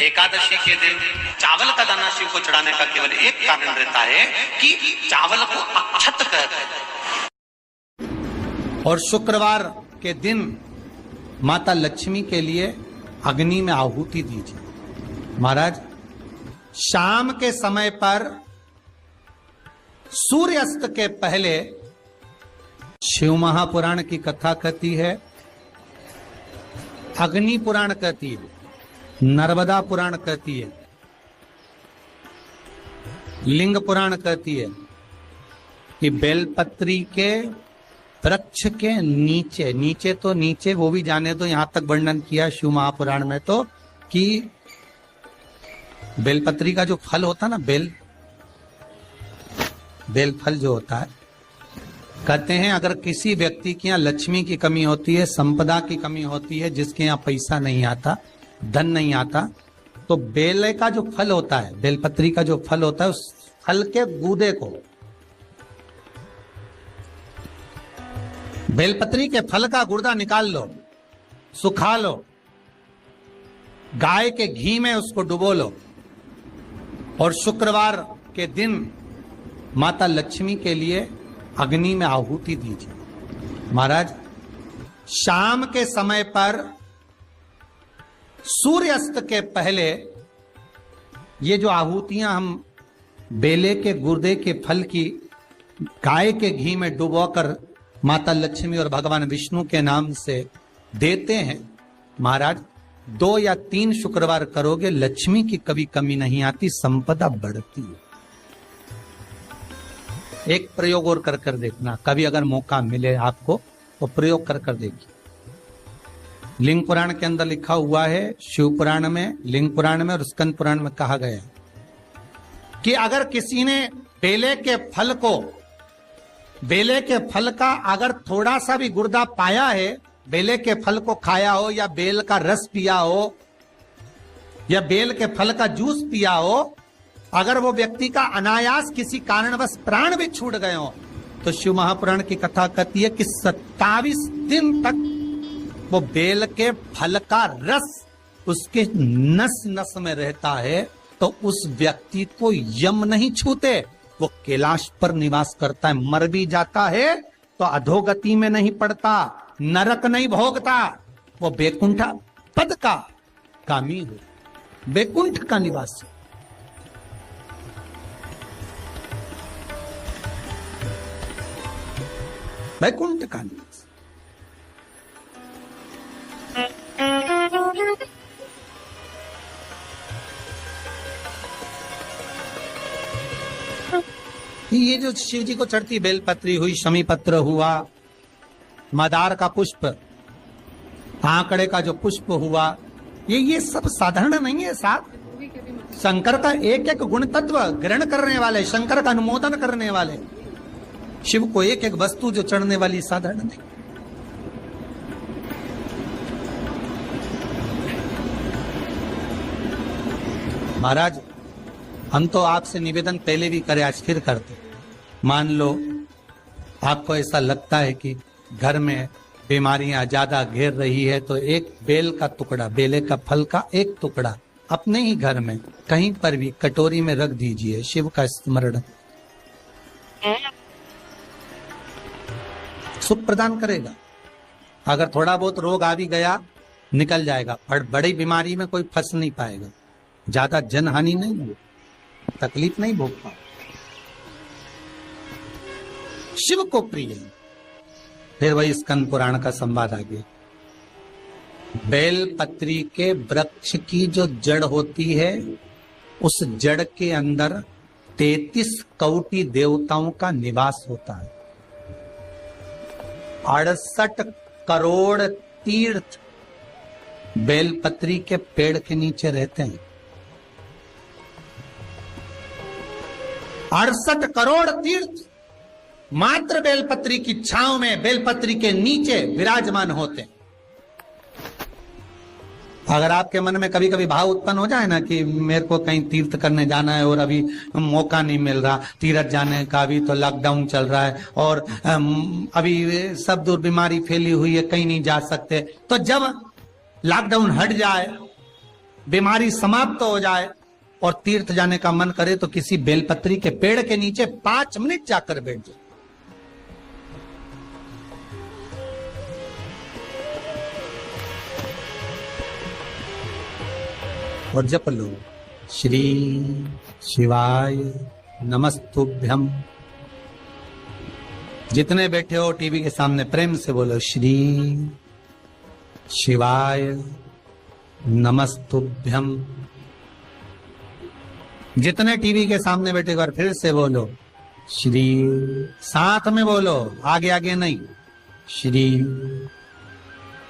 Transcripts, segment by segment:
एकादशी के दिन चावल का दाना शिव को चढ़ाने का केवल एक कारण रहता है कि चावल को अक्षत कहते हैं। और शुक्रवार के दिन माता लक्ष्मी के लिए अग्नि में आहुति दीजिए। महाराज, शाम के समय पर सूर्यास्त के पहले शिव महापुराण की कथा कहती है, अग्नि पुराण कहती है, नर्मदा पुराण कहती है, लिंग पुराण कहती है कि बेलपत्री के वृक्ष के नीचे, नीचे तो नीचे वो भी जाने दो, यहां तक वर्णन किया शिव महापुराण में तो कि बेलपत्री का जो फल होता ना, बेल फल जो होता है, कहते हैं अगर किसी व्यक्ति के यहाँ लक्ष्मी की कमी होती है, संपदा की कमी होती है, जिसके यहाँ पैसा नहीं आता, धन नहीं आता, तो बेल का जो फल होता है, बेलपत्री का जो फल होता है, उस फल के गूदे को, बेलपत्री के फल का गुर्दा निकाल लो, सुखा लो, गाय के घी में उसको डुबो लो और शुक्रवार के दिन माता लक्ष्मी के लिए अग्नि में आहुति दीजिए। महाराज, शाम के समय पर सूर्यास्त के पहले ये जो आहुतियां हम बेले के गुर्दे के फल की गाय के घी में डुबोकर माता लक्ष्मी और भगवान विष्णु के नाम से देते हैं, महाराज 2 या 3 शुक्रवार करोगे, लक्ष्मी की कभी कमी नहीं आती, संपदा बढ़ती है। एक प्रयोग और कर देखना, कभी अगर मौका मिले आपको तो प्रयोग कर देखिए। लिंग पुराण के अंदर लिखा हुआ है, शिव पुराण में, लिंग पुराण में और स्कंद पुराण में कहा गया है कि अगर किसी ने बेले के फल का अगर थोड़ा सा भी गुर्दा पाया है, बेले के फल को खाया हो या बेल का रस पिया हो या बेल के फल का जूस पिया हो, अगर वो व्यक्ति का अनायास किसी कारणवश प्राण भी छूट गए हो, तो शिव महापुराण की कथा कहती है कि 27 दिन तक वो बेल के फल का रस उसके नस नस में रहता है, तो उस व्यक्ति को यम नहीं छूते, वो कैलाश पर निवास करता है। मर भी जाता है तो अधोगति में नहीं पड़ता, नरक नहीं भोगता, वो बैकुंठ पद का कामी हो, बैकुंठ का निवासी। बैकुंठ का निवास। ये जो शिव जी को चढ़ती बेलपत्री हुई, शमी पत्र हुआ, मदार का पुष्प, आंकड़े का जो पुष्प हुआ, ये सब साधारण नहीं है। साथ शंकर का एक एक गुण तत्व ग्रहण करने वाले, शंकर का अनुमोदन करने वाले, शिव को एक एक वस्तु जो चढ़ने वाली साधारण नहीं। महाराज, हम तो आपसे निवेदन पहले भी करे, आज फिर करते। मान लो आपको ऐसा लगता है कि घर में बीमारियां ज्यादा घेर रही है, तो एक बेल का टुकड़ा, बेले का फल का एक टुकड़ा अपने ही घर में कहीं पर भी कटोरी में रख दीजिए, शिव का स्मरण, सुख प्रदान करेगा। अगर थोड़ा बहुत रोग आ भी गया निकल जाएगा, पर बड़ी बीमारी में कोई फंस नहीं पाएगा, ज्यादा जनहानि नहीं होगी, तकलीफ नहीं भोग पाएगा। शिव को प्रिय। फिर वही स्कंद पुराण का संवाद आगे, बेल पत्री के वृक्ष की जो जड़ होती है, उस जड़ के अंदर 33 कोटि देवताओं का निवास होता है। 68 करोड़ तीर्थ बेलपत्री के पेड़ के नीचे रहते हैं। 68 करोड़ तीर्थ मात्र बेलपत्री की छांव में, बेलपत्री के नीचे विराजमान होते हैं। अगर आपके मन में कभी कभी भाव उत्पन्न हो जाए ना कि मेरे को कहीं तीर्थ करने जाना है और अभी मौका नहीं मिल रहा, तीर्थ जाने का, अभी तो लॉकडाउन चल रहा है और अभी सब दूर बीमारी फैली हुई है, कहीं नहीं जा सकते, तो जब लॉकडाउन हट जाए बीमारी समाप्त हो जाए और तीर्थ जाने का मन करे तो किसी बेलपत्री के पेड़ के नीचे 5 मिनट जाकर बैठ जाए। और जप लो, श्री शिवाय नमस्तुभ्यम। जितने बैठे हो टीवी के सामने प्रेम से बोलो, श्री शिवाय नमस्तुभ्यम। जितने टीवी के सामने बैठे बार फिर से बोलो, श्री, साथ में बोलो, आगे आगे नहीं, श्री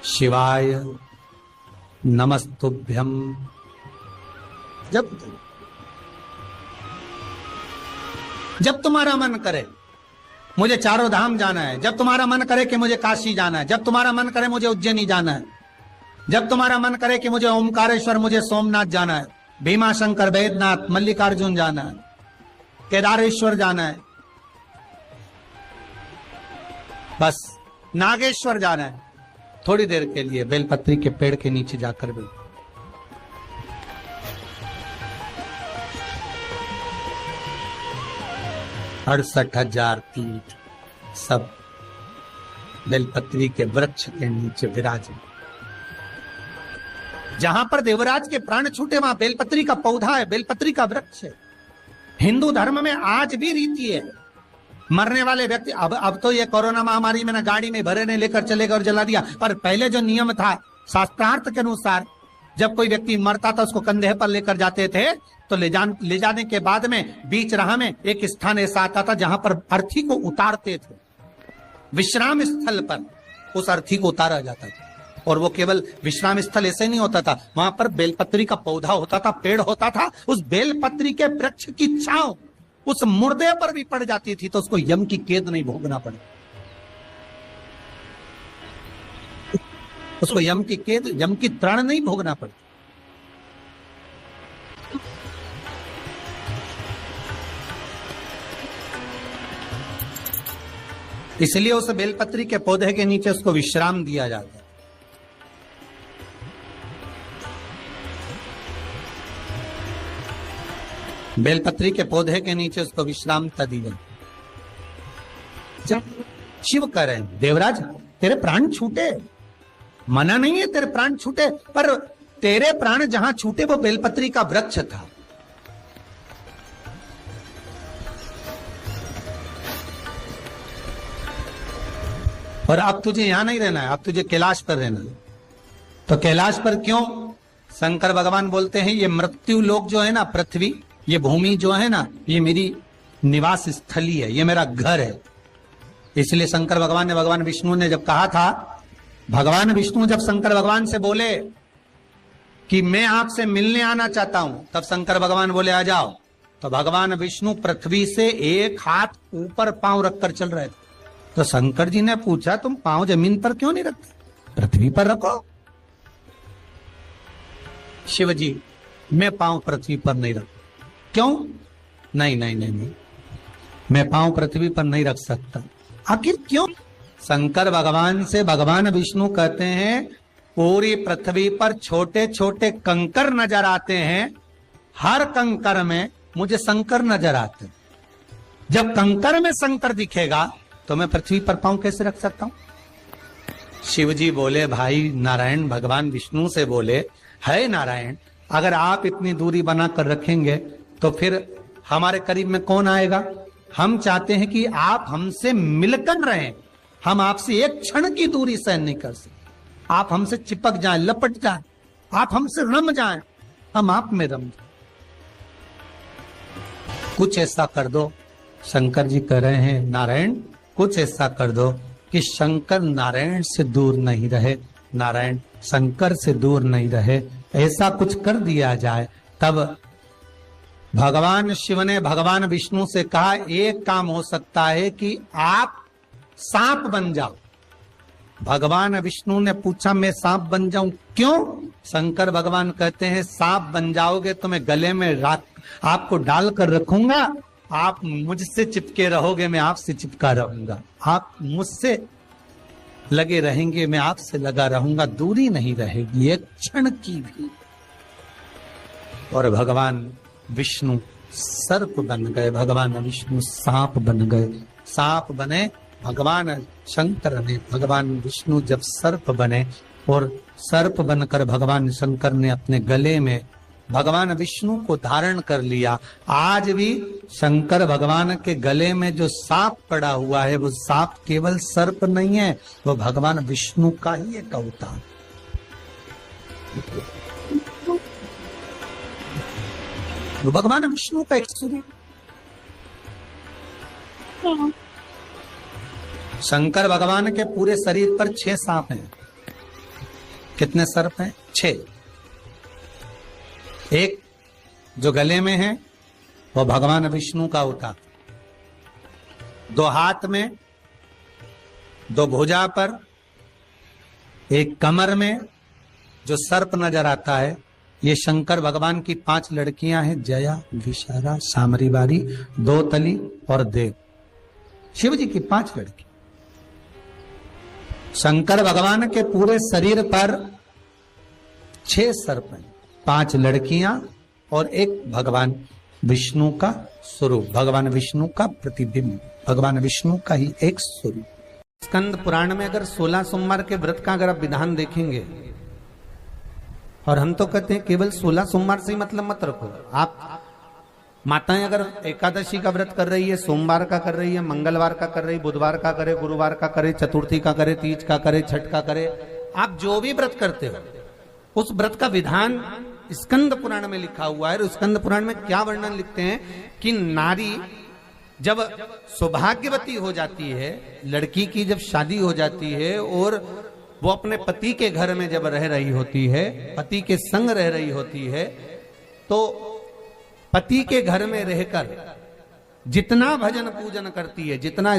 शिवाय नमस्तुभ्यम। जब तुम्हारा मन करे मुझे चारों धाम जाना है, जब तुम्हारा मन करे कि मुझे काशी जाना है, जब तुम्हारा मन करे मुझे उज्जैनी जाना है, जब तुम्हारा मन करे कि मुझे ओमकारेश्वर, मुझे सोमनाथ जाना है, भीमाशंकर, बैद्यनाथ, मल्लिकार्जुन जाना है, केदारेश्वर जाना है, बस नागेश्वर जाना है, थोड़ी देर के लिए बेलपत्री के पेड़ के नीचे जाकर बैठो। 68,000 तीर्थ सब बेलपत्री के वृक्ष के नीचे विराजे। जहां पर देवराज के प्राण छूटे वहां बेलपत्री का पौधा है, बेलपत्री का वृक्ष है। हिंदू धर्म में आज भी रीति है, मरने वाले व्यक्ति, अब तो ये कोरोना महामारी में ना गाड़ी में भरे ने लेकर चले गए और जला दिया, पर पहले जो नियम था शास्त्रार्थ के अनुसार, जब कोई व्यक्ति मरता था उसको कंधे पर लेकर जाते थे, तो ले जाने के बाद में बीच राह में एक स्थान ऐसा आता था जहां पर अर्थी को उतारते थे। विश्राम स्थल पर उस अर्थी को उतारा जाता था, और वो केवल विश्राम स्थल ऐसे नहीं होता था, वहां पर बेलपत्री का पौधा होता था, पेड़ होता था। उस बेलपत्री के वृक्ष की छांव उस मुर्दे पर भी पड़ जाती थी तो उसको यम की कैद नहीं भोगना पड़े, उसको यम की कैद, यम की त्राण नहीं भोगना पड़े। इसलिए उस बेलपत्री के पौधे के नीचे उसको विश्राम दिया जाता है। बेलपत्री के पौधे के नीचे उसको विश्रामता दी जाती। शिव कह रहे हैं, देवराज तेरे प्राण छूटे, मना नहीं है तेरे प्राण छूटे, पर तेरे प्राण जहां छूटे वो बेलपत्री का वृक्ष था। और अब तुझे यहां नहीं रहना है, अब तुझे कैलाश पर रहना है। तो कैलाश पर क्यों? शंकर भगवान बोलते हैं ये मृत्यु लोक जो है ना, पृथ्वी, ये भूमि जो है ना, ये मेरी निवास स्थली है, ये मेरा घर है। इसलिए शंकर भगवान ने, भगवान विष्णु ने जब कहा था, भगवान विष्णु जब शंकर भगवान से बोले कि मैं आपसे मिलने आना चाहता हूं, तब शंकर भगवान बोले आ जाओ। तो भगवान विष्णु पृथ्वी से एक हाथ ऊपर पांव रखकर चल रहे थे। तो शंकर जी ने पूछा तुम पांव जमीन पर क्यों नहीं रखते, पृथ्वी पर रखो। शिव जी, मैं पांव पृथ्वी पर नहीं रख, क्यों? नहीं नहीं नहीं नहीं, मैं पांव पृथ्वी पर नहीं रख सकता। आखिर क्यों? शंकर भगवान से भगवान विष्णु कहते हैं पूरी पृथ्वी पर छोटे छोटे कंकर नजर आते हैं, हर कंकर में मुझे शंकर नजर आते हैं। जब कंकर में शंकर दिखेगा तो मैं पृथ्वी पर पांव कैसे रख सकता हूं? शिव जी बोले, भाई नारायण भगवान विष्णु से बोले, है नारायण, अगर आप इतनी दूरी बनाकर रखेंगे तो फिर हमारे करीब में कौन आएगा? हम चाहते हैं कि आप हमसे मिलकर रहें, हम आपसे एक क्षण की दूरी सहन नहीं कर सकते। आप हमसे चिपक जाएं, लपट जाएं, आप हमसे रम जाएं, हम आप में रम जाएं। कुछ ऐसा कर दो, शंकर जी कह रहे हैं नारायण कुछ ऐसा कर दो कि शंकर नारायण से दूर नहीं रहे, नारायण शंकर से दूर नहीं रहे, ऐसा कुछ कर दिया जाए। तब भगवान शिव ने भगवान विष्णु से कहा, एक काम हो सकता है कि आप सांप बन जाओ। भगवान विष्णु ने पूछा, मैं सांप बन जाऊं? क्यों? शंकर भगवान कहते हैं, सांप बन जाओगे तो मैं गले में आपको डालकर रखूंगा, आप मुझसे चिपके रहोगे, मैं आपसे चिपका रहूंगा, आप मुझसे लगे रहेंगे, मैं आपसे लगा रहूंगा, दूरी नहीं रहेगी एक क्षण की भी। और भगवान विष्णु सर्प बन गए, भगवान विष्णु सांप बन गए। सांप बने भगवान शंकर ने, भगवान विष्णु जब सर्प बने और सर्प बनकर भगवान शंकर ने अपने गले में भगवान विष्णु को धारण कर लिया। आज भी शंकर भगवान के गले में जो सांप पड़ा हुआ है वो सांप केवल सर्प नहीं है, वो भगवान विष्णु का ही एक अवतार। वो भगवान विष्णु का एक स्वरूप। शंकर भगवान के पूरे शरीर पर 6 सांप हैं। कितने सर्प हैं? 6। एक जो गले में है वो भगवान विष्णु का अवतार, 2 हाथ में, 2 भुजा पर, एक कमर में जो सर्प नजर आता है, ये शंकर भगवान की 5 लड़कियां हैं, जया, विशारा, सामरी बारी, 2 तली और देव। शिव जी की 5 लड़की। शंकर भगवान के पूरे शरीर पर 6 सर्प हैं, 5 लड़कियां और एक भगवान विष्णु का स्वरूप, भगवान विष्णु का प्रतिबिंब, भगवान विष्णु का ही एक स्वरूप। स्कंद पुराण में अगर 16 सोमवार के व्रत का अगर आप विधान देखेंगे, और हम तो कहते हैं केवल 16 सोमवार से ही मतलब मत रखो। आप माताएं अगर एकादशी का व्रत कर रही है, सोमवार का कर रही है, मंगलवार का कर रही, बुधवार का करे, गुरुवार का करे, चतुर्थी का करे, तीज का करे, छठ का करे, आप जो भी व्रत करते हो उस व्रत का विधान स्कंद पुराण में लिखा हुआ है। और स्कंद पुराण में क्या वर्णन लिखते हैं कि नारी जब सौभाग्यवती हो जाती है, लड़की की जब शादी हो जाती है और वो अपने पति के घर में जब रह रही होती है, पति के संग रह रही होती है, तो पति के घर में रहकर जितना भजन पूजन करती है, जितना